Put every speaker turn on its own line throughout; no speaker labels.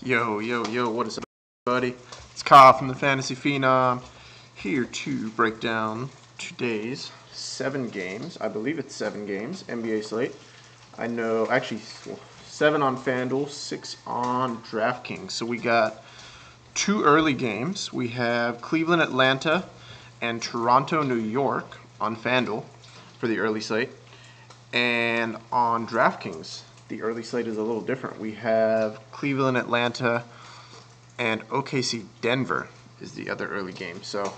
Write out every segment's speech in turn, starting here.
Yo, what is up, buddy? It's Kyle from the Fantasy Phenom, here to break down today's 7 games. I believe it's 7 games, NBA Slate. I know, actually, 7 on FanDuel, 6 on DraftKings. So we got 2 early games. We have Cleveland, Atlanta, and Toronto, New York on FanDuel for the early slate. And on DraftKings, the early slate is a little different. We have Cleveland, Atlanta, and OKC, Denver is the other early game. So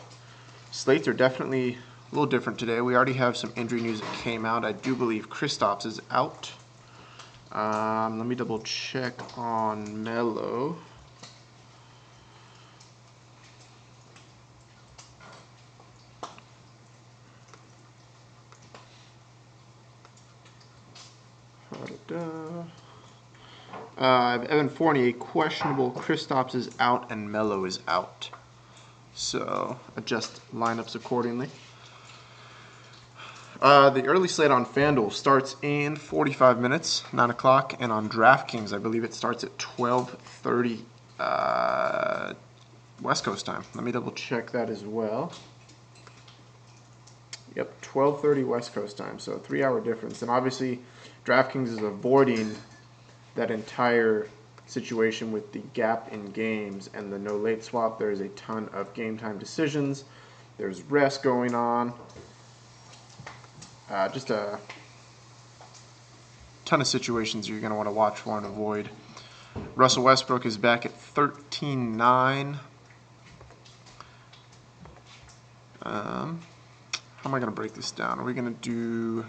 slates are definitely a little different today. We already have some injury news that came out. I do believe Kristaps is out. Let me double check on Melo. Evan Fournier questionable, Kristaps is out, and Melo is out. So adjust lineups accordingly. The early slate on FanDuel starts in 45 minutes, 9 o'clock, and on DraftKings, I believe it starts at 12:30 West Coast time. Let me double check that as well. Yep, 12:30 West Coast time, so a 3-hour difference. And obviously, DraftKings is avoiding that entire situation with the gap in games and the no late swap. There is a ton of game time decisions. There's rest going on. Just a ton of situations you're going to want to watch for and avoid. Russell Westbrook is back at 13-9. How am I going to break this down? Are we going to do...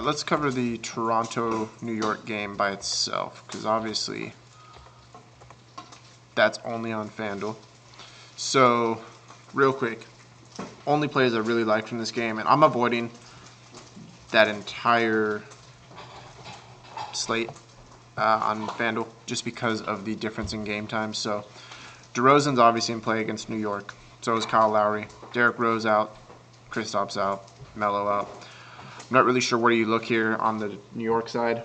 let's cover the Toronto-New York game by itself, because obviously that's only on FanDuel. So, real quick, only plays I really like from this game, and I'm avoiding that entire slate on FanDuel just because of the difference in game time. So, DeRozan's obviously in play against New York. So is Kyle Lowry. Derrick Rose out. Kristaps out. Melo out. I'm not really sure where you look here on the New York side.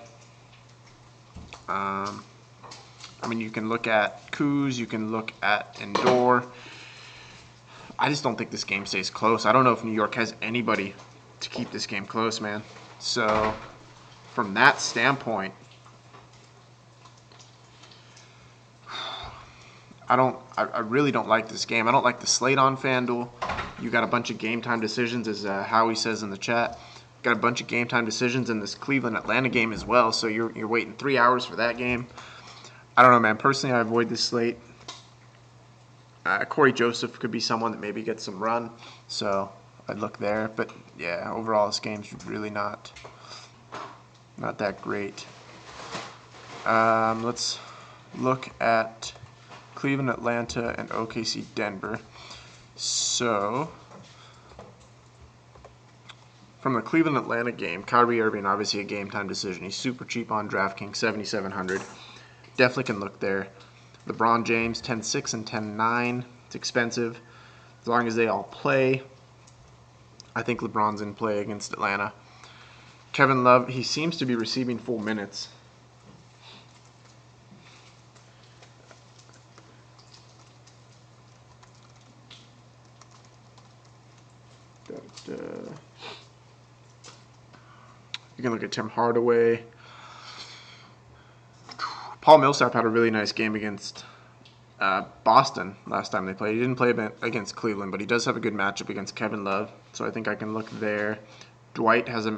I mean, you can look at Kuz. You can look at Indoor. I just don't think this game stays close. I don't know if New York has anybody to keep this game close, man. So, from that standpoint, I really don't like this game. I don't like the slate on FanDuel. You got a bunch of game time decisions, as Howie says in the chat. Got a bunch of game time decisions in this Cleveland-Atlanta game as well, so you're waiting 3 hours for that game. I don't know, man. Personally, I avoid this slate. Corey Joseph could be someone that maybe gets some run, so I'd look there. But, yeah, overall, this game's really not that great. Let's look at Cleveland, Atlanta, and OKC, Denver. So, from the Cleveland-Atlanta game, Kyrie Irving, obviously a game-time decision. He's super cheap on DraftKings, 7,700. Definitely can look there. LeBron James, 10-6 and 10-9. It's expensive. As long as they all play, I think LeBron's in play against Atlanta. Kevin Love, he seems to be receiving full minutes. You can look at Tim Hardaway. Paul Millsap had a really nice game against Boston last time they played. He didn't play against Cleveland, but he does have a good matchup against Kevin Love, so I think I can look there. Dwight has a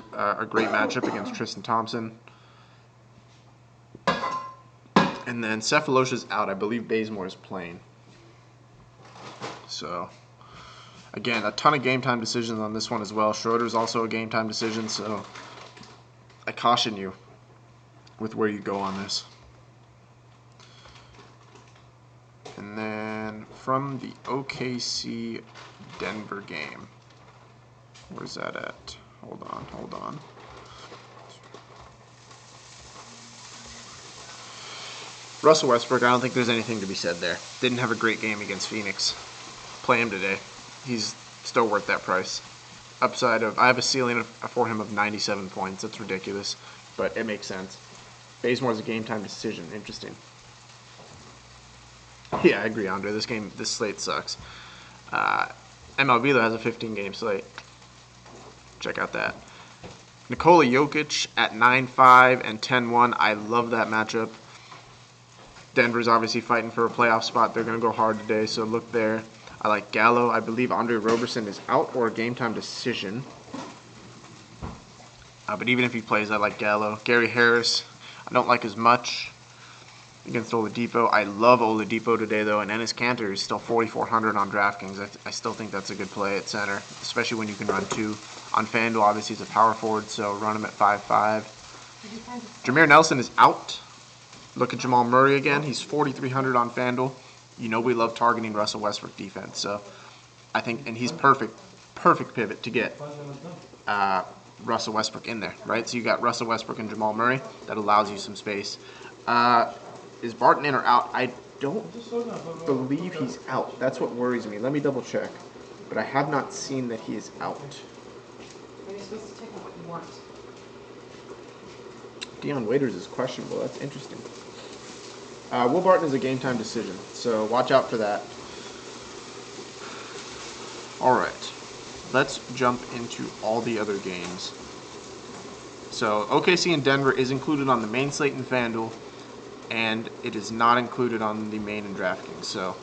great matchup against Tristan Thompson. And then Cephalosha's out. I believe Bazemore is playing. So, again, a ton of game time decisions on this one as well. Schroeder's also a game time decision, so I caution you with where you go on this. And then from the OKC Denver game, where's that at? Hold on. Russell Westbrook, I don't think there's anything to be said there. Didn't have a great game against Phoenix. Play him today. He's still worth that price. Upside of, I have a ceiling for him of 97 points. That's ridiculous. but it makes sense. Bazemore's a game time decision. Interesting. Yeah, I agree, Andre. This slate sucks. MLB though has a 15-game slate. Check out that. Nikola Jokic at 9-5 and 10-1. I love that matchup. Denver's obviously fighting for a playoff spot. They're going to go hard today, so look there. I like Gallo. I believe Andre Roberson is out or a game time decision. But even if he plays, I like Gallo. Gary Harris, I don't like as much against Oladipo. I love Oladipo today, though, and Enes Kanter is still 4,400 on DraftKings. I still think that's a good play at center, especially when you can run two. On FanDuel, obviously, he's a power forward, so run him at 5.5. Jameer Nelson is out. Look at Jamal Murray again. He's 4,300 on FanDuel. You know we love targeting Russell Westbrook defense, so I think, and he's perfect pivot to get Russell Westbrook in there, right? So you got Russell Westbrook and Jamal Murray. That allows you some space. Is Barton in or out? I don't believe he's out. That's what worries me. Let me double check. But I have not seen that he is out.
Maybe you're supposed to take what you want.
Deion Waiters is questionable. That's interesting. Will Barton is a game time decision, so watch out for that. All right, let's jump into all the other games. So OKC and Denver is included on the main slate in FanDuel, and it is not included on the main in DraftKings. So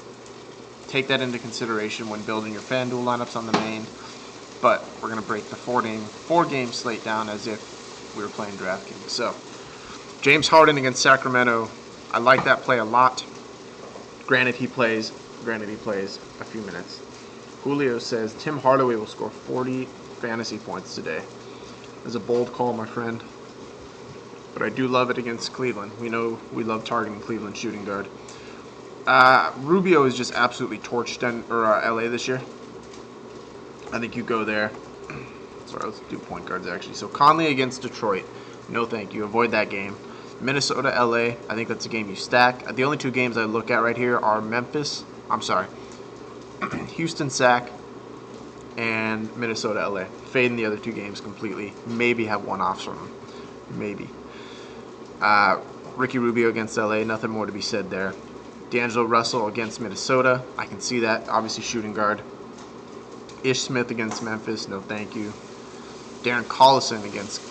take that into consideration when building your FanDuel lineups on the main. But we're going to break the four-game slate down as if we were playing DraftKings. So James Harden against Sacramento. I like that play a lot. Granted, he plays a few minutes. Julio says Tim Hardaway will score 40 fantasy points today. That's a bold call, my friend. But I do love it against Cleveland. We know we love targeting Cleveland shooting guard. Rubio is just absolutely torched LA this year. I think you go there. Sorry, let's do point guards actually. So Conley against Detroit. No thank you. Avoid that game. Minnesota, LA. I think that's a game you stack. The only two games I look at right here are Houston, Sac, and Minnesota, LA. Fading the other two games completely. Maybe have one-offs from them. Maybe. Ricky Rubio against LA. Nothing more to be said there. D'Angelo Russell against Minnesota. I can see that. Obviously shooting guard. Ish Smith against Memphis. No thank you. Darren Collison against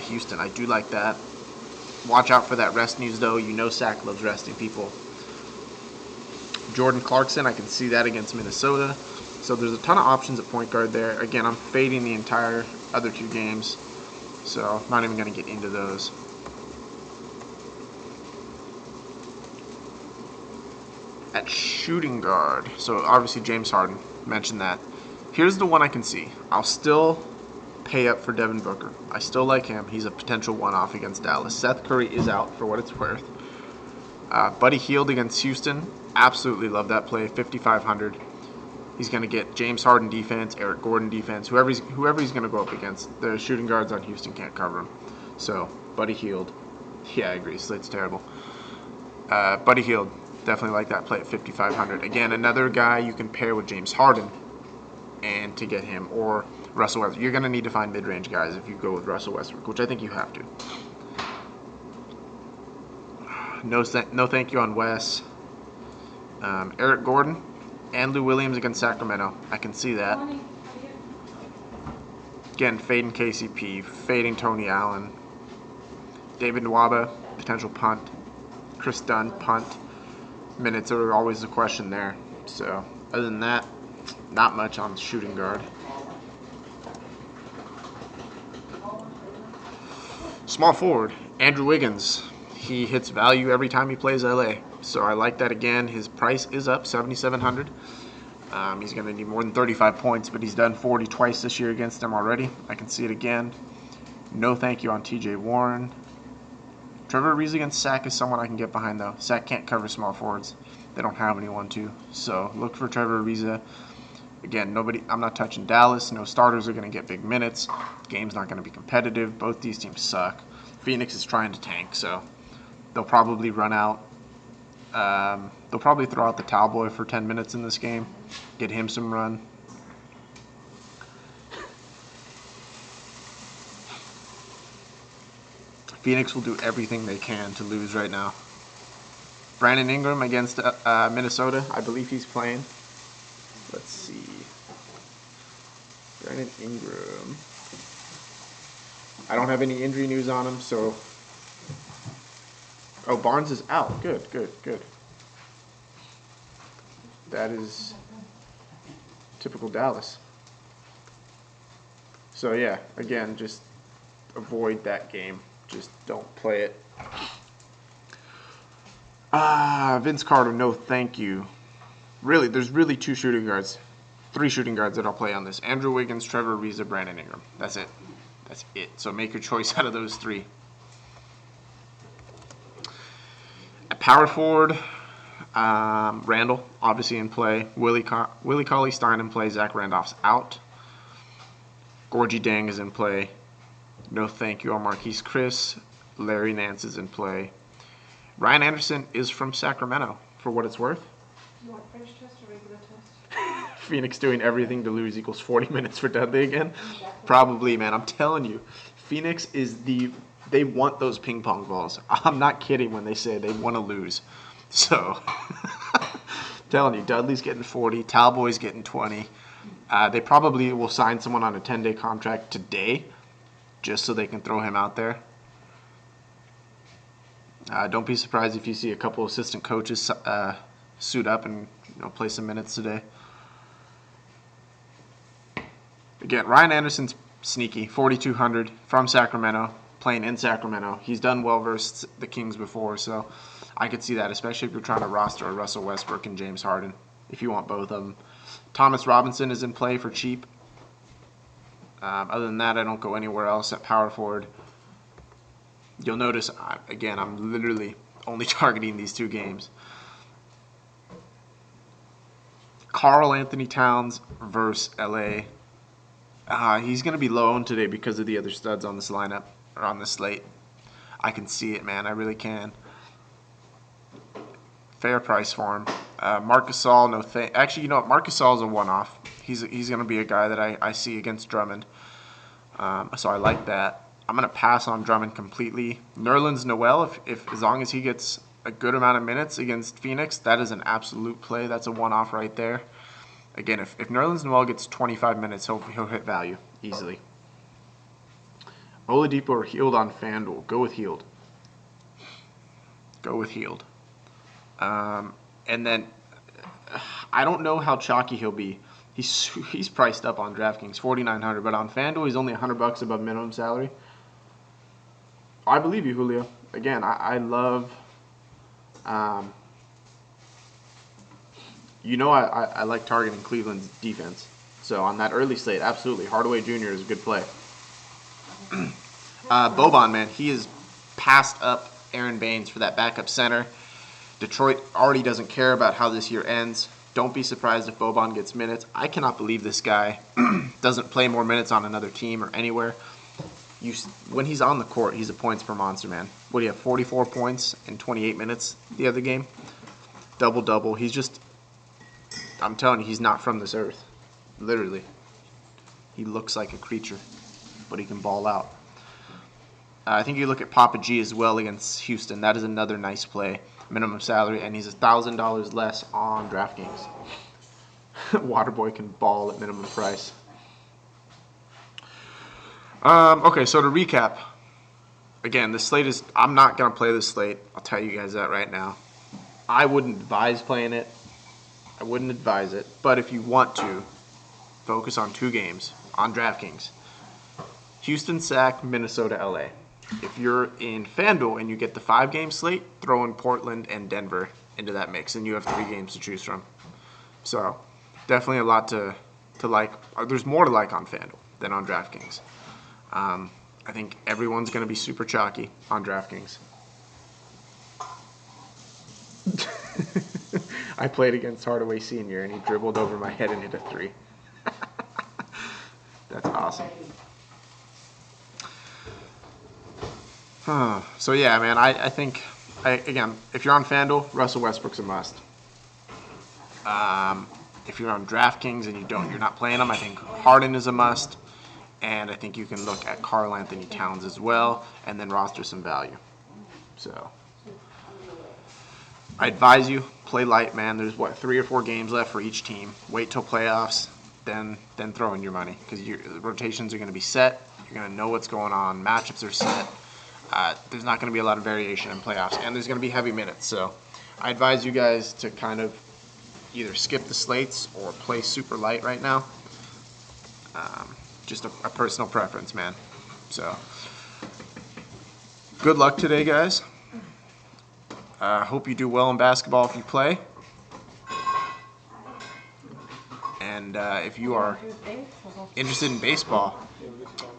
Houston. I do like that. Watch out for that rest news, though. You know Sac loves resting people. Jordan Clarkson, I can see that against Minnesota. So there's a ton of options at point guard there. Again, I'm fading the entire other two games, so I'm not even going to get into those. At shooting guard, so obviously James Harden, mentioned that. Here's the one I can see. I'll still pay up for Devin Booker. I still like him. He's a potential one-off against Dallas. Seth Curry is out for what it's worth. Buddy Hield against Houston. Absolutely love that play. 5,500. He's going to get James Harden defense, Eric Gordon defense, whoever he's going to go up against. The shooting guards on Houston can't cover him. So Buddy Hield. Yeah, I agree. Slate's terrible. Buddy Hield. Definitely like that play at 5,500. Again, another guy you can pair with James Harden and to get him, or Russell Westbrook. You're going to need to find mid-range guys if you go with Russell Westbrook, which I think you have to. No thank you on Wes. Eric Gordon and Lou Williams against Sacramento. I can see that. Again, fading KCP, fading Tony Allen. David Nwaba, potential punt. Chris Dunn, punt. Minutes are always a question there. So, other than that, not much on shooting guard. Small forward, Andrew Wiggins. He hits value every time he plays LA. So I like that again. His price is up, 7,700. He's going to need more than 35 points, but he's done 40 twice this year against them already. I can see it again. No thank you on TJ Warren. Trevor Ariza against Sac is someone I can get behind, though. Sac can't cover small forwards. They don't have anyone to. So look for Trevor Ariza. Again, I'm not touching Dallas. No starters are going to get big minutes. The game's not going to be competitive. Both these teams suck. Phoenix is trying to tank, so they'll probably run out. They'll probably throw out the towel boy for 10 minutes in this game. Get him some run. Phoenix will do everything they can to lose right now. Brandon Ingram against Minnesota. I believe he's playing. Let's see. Brandon Ingram. I don't have any injury news on him, so... Oh, Barnes is out. Good. That is typical Dallas. So, yeah, again, just avoid that game. Just don't play it. Vince Carter, no thank you. Really, there's really 3 shooting guards that I'll play on this. Andrew Wiggins, Trevor Ariza, Brandon Ingram. That's it. So make your choice out of those 3. At power forward, Randall, obviously in play. Willie Cauley-Stein in play. Zach Randolph's out. Gorgie Dang is in play. No thank you on Marquise Chris. Larry Nance is in play. Ryan Anderson is from Sacramento, for what it's worth.
You want French test or regular test?
Phoenix doing everything to lose equals 40 minutes for Dudley again? Probably, man. I'm telling you. Phoenix is they want those ping pong balls. I'm not kidding when they say they want to lose. So, telling you, Dudley's getting 40, Talboy's getting 20. They probably will sign someone on a 10-day contract today just so they can throw him out there. Don't be surprised if you see a couple assistant coaches suit up and play some minutes today. Again, Ryan Anderson's sneaky, 4,200 from Sacramento, playing in Sacramento. He's done well versus the Kings before, so I could see that, especially if you're trying to roster a Russell Westbrook and James Harden, if you want both of them. Thomas Robinson is in play for cheap. Other than that, I don't go anywhere else at power forward. You'll notice, again, I'm literally only targeting these 2 games. Karl Anthony Towns versus LA. He's going to be low owned today because of the other studs on this lineup, or on this slate. I can see it, man. I really can. Fair price for him. Marc Gasol, no thank. Actually, you know what? Marc Gasol is a one-off. He's going to be a guy that I see against Drummond. So I like that. I'm going to pass on Drummond completely. Nerlens Noel, if as long as he gets a good amount of minutes against Phoenix, that is an absolute play. That's a one-off right there. Again, if Nerlens Noel gets 25 minutes, he'll hit value easily. Oladipo or Hield on FanDuel. Go with Hield. And then I don't know how chalky he'll be. He's priced up on DraftKings, 4,900, but on FanDuel he's only $100 above minimum salary. I believe you, Julio. Again, I love. I like targeting Cleveland's defense. So on that early slate, absolutely, Hardaway Jr. is a good play. Boban, man, he is passed up Aaron Baines for that backup center. Detroit already doesn't care about how this year ends. Don't be surprised if Boban gets minutes. I cannot believe this guy doesn't play more minutes on another team or anywhere. When he's on the court, he's a points per monster, man. What do you have, 44 points in 28 minutes the other game? Double-double. I'm telling you, he's not from this earth. Literally. He looks like a creature, but he can ball out. I think you look at Papa G as well against Houston. That is another nice play. Minimum salary, and he's $1,000 less on DraftKings. Waterboy can ball at minimum price. Okay, so to recap, again, the slate is, I'm not going to play this slate. I'll tell you guys that right now. I wouldn't advise playing it. I wouldn't advise it. But if you want to, focus on 2 games on DraftKings. Houston, Sac, Minnesota, LA. If you're in FanDuel and you get the 5-game slate, throw in Portland and Denver into that mix, and you have 3 games to choose from. So, definitely a lot to like. There's more to like on FanDuel than on DraftKings. I think everyone's going to be super chalky on DraftKings. I played against Hardaway Sr., and he dribbled over my head and hit a 3. That's awesome. So yeah, man, I think, again, if you're on FanDuel, Russell Westbrook's a must. If you're on DraftKings and you're not playing him, I think Harden is a must. And I think you can look at Karl Anthony Towns as well, and then roster some value. So I advise you, play light, man. There's 3 or 4 games left for each team. Wait till playoffs, then throw in your money, because the rotations are going to be set. You're going to know what's going on. Matchups are set. There's not going to be a lot of variation in playoffs, and there's going to be heavy minutes. So I advise you guys to kind of either skip the slates or play super light right now. Just a personal preference, man. So good luck today, guys. Hope you do well in basketball if you play. And if you are interested in baseball,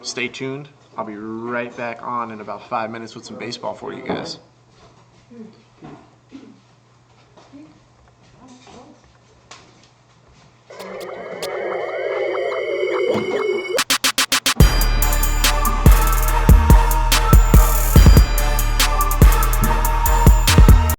stay tuned. I'll be right back on in about 5 minutes with some baseball for you guys.